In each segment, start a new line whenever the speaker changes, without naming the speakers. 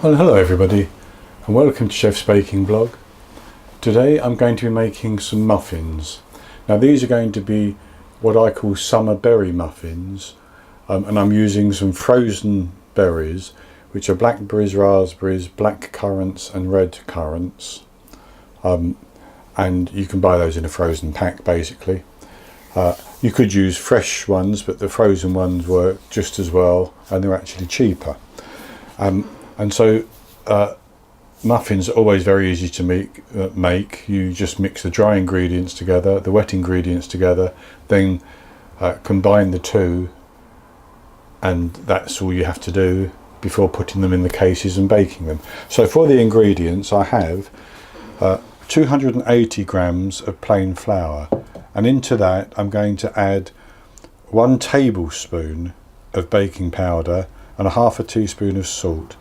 Well, hello everybody and welcome to Chef's Baking Blog. Today I'm going to be making some muffins. Now these are going to be what I call summer berry muffins, and I'm using some frozen berries, which are blackberries, raspberries, black currants and red currants, and you can buy those in a frozen pack basically. You could use fresh ones, but the frozen ones work just as well and they're actually cheaper. And so muffins are always very easy to make. You just mix the dry ingredients together, the wet ingredients together, then combine the two, and that's all you have to do before putting them in the cases and baking them. So for the ingredients I have 280 grams of plain flour, and into that I'm going to add 1 tablespoon of baking powder and 1/2 teaspoon of salt.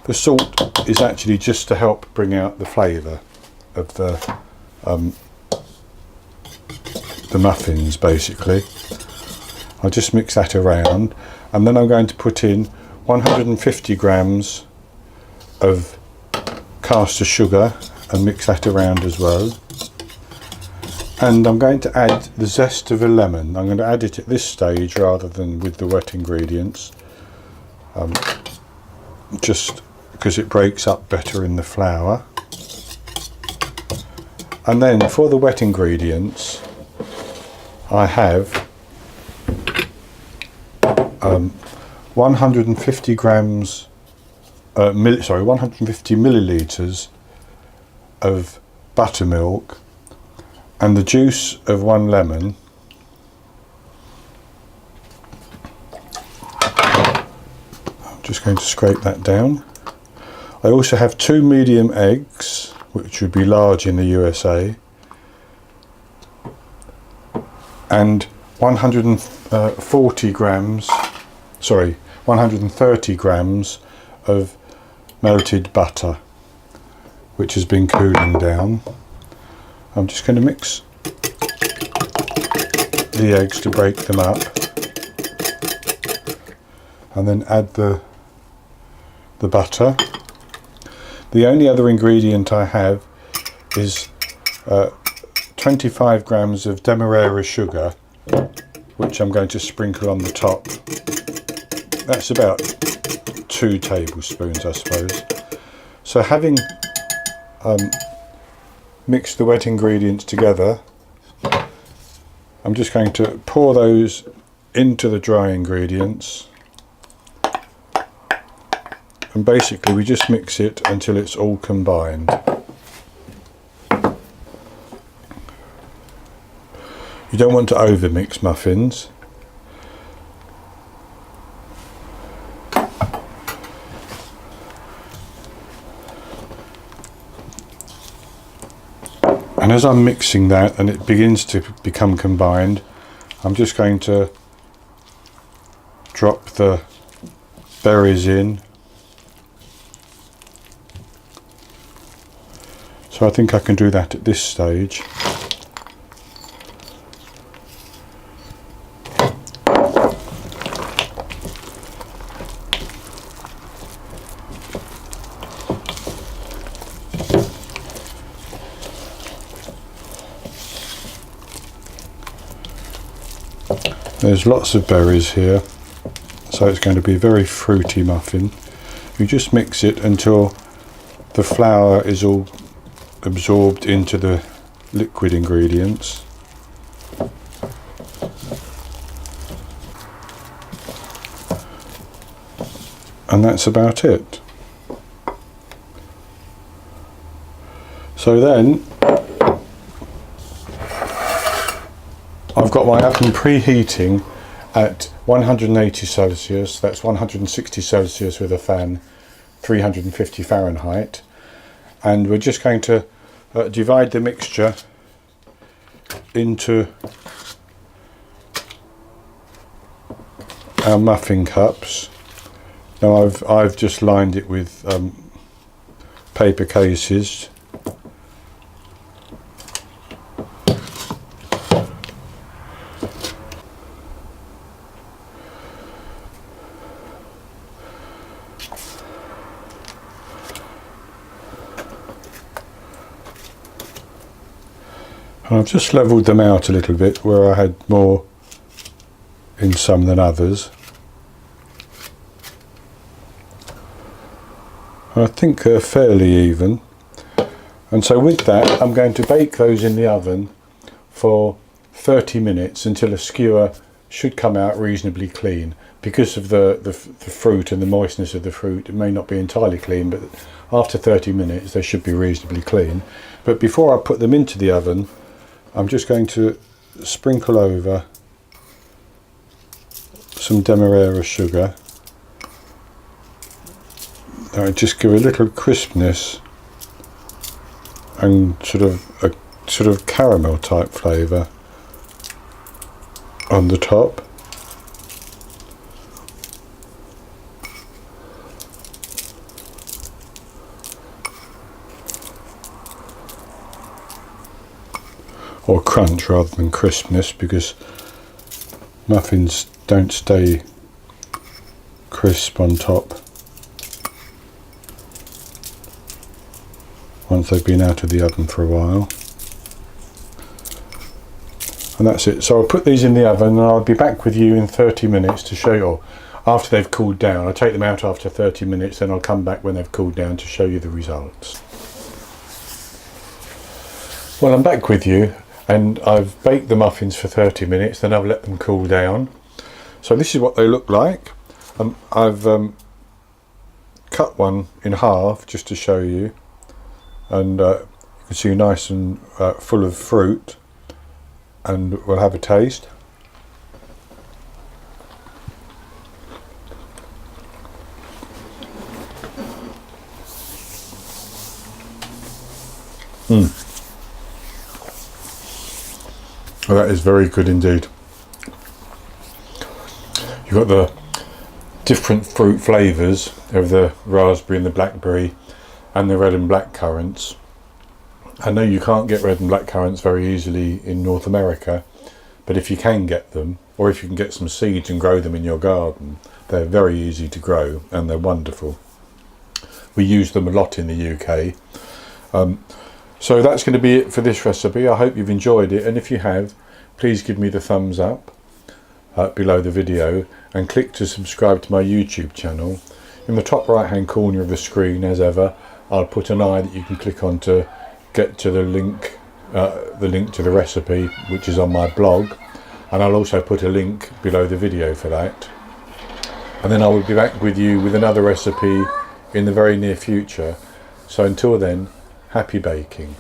The salt is actually just to help bring out the flavour of the muffins basically. I'll just mix that around, and then I'm going to put in 150 grams of caster sugar and mix that around as well. And I'm going to add the zest of a lemon. I'm going to add it at this stage rather than with the wet ingredients, just because it breaks up better in the flour. And then for the wet ingredients I have 150 grams 150 milliliters of buttermilk and the juice of 1 lemon. I'm just going to scrape that down. I also have 2 medium eggs, which would be large in the USA, and 130 grams of melted butter, which has been cooling down. I'm just going to mix the eggs to break them up, and then add the butter. The only other ingredient I have is 25 grams of demerara sugar, which I'm going to sprinkle on the top. That's about 2 tablespoons, I suppose. So having mixed the wet ingredients together, I'm just going to pour those into the dry ingredients, and basically we just mix it until it's all combined. You don't want to overmix muffins. And as I'm mixing that and it begins to become combined, I'm just going to drop the berries in. So I think I can do that at this stage. There's lots of berries here, so it's going to be a very fruity muffin. You just mix it until the flour is all absorbed into the liquid ingredients. And that's about it. So then I've got my oven preheating at 180 Celsius, that's 160 Celsius with a fan, 350 Fahrenheit, and we're just going to divide the mixture into our muffin cups. Now I've just lined it with paper cases. And I've just levelled them out a little bit where I had more in some than others. I think they're fairly even. And so with that, I'm going to bake those in the oven for 30 minutes until a skewer should come out reasonably clean. Because of the fruit and the moistness of the fruit, it may not be entirely clean, but after 30 minutes they should be reasonably clean. But before I put them into the oven, I'm just going to sprinkle over some demerara sugar. That would just give a little crispness and sort of caramel type flavour on the top. Or crunch rather than crispness, because muffins don't stay crisp on top once they've been out of the oven for a while. And that's it. So I'll put these in the oven and I'll be back with you in 30 minutes to show you, or after they've cooled down. I'll take them out after 30 minutes, then I'll come back when they've cooled down to show you the results. Well, I'm back with you, and I've baked the muffins for 30 minutes, then I've let them cool down. So this is what they look like. I've cut one in half just to show you, and you can see nice and full of fruit, and we'll have a taste. Oh, that is very good indeed. You've got the different fruit flavours of the raspberry and the blackberry and the red and black currants. I know you can't get red and black currants very easily in North America, but if you can get them, or if you can get some seeds and grow them in your garden, they're very easy to grow and they're wonderful. We use them a lot in the UK. So that's going to be it for this recipe. I hope you've enjoyed it, and if you have, please give me the thumbs up below the video and click to subscribe to my YouTube channel. In the top right hand corner of the screen, as ever, I'll put an eye that you can click on to get to the link to the recipe, which is on my blog, and I'll also put a link below the video for that. And then I will be back with you with another recipe in the very near future. So until then, happy baking.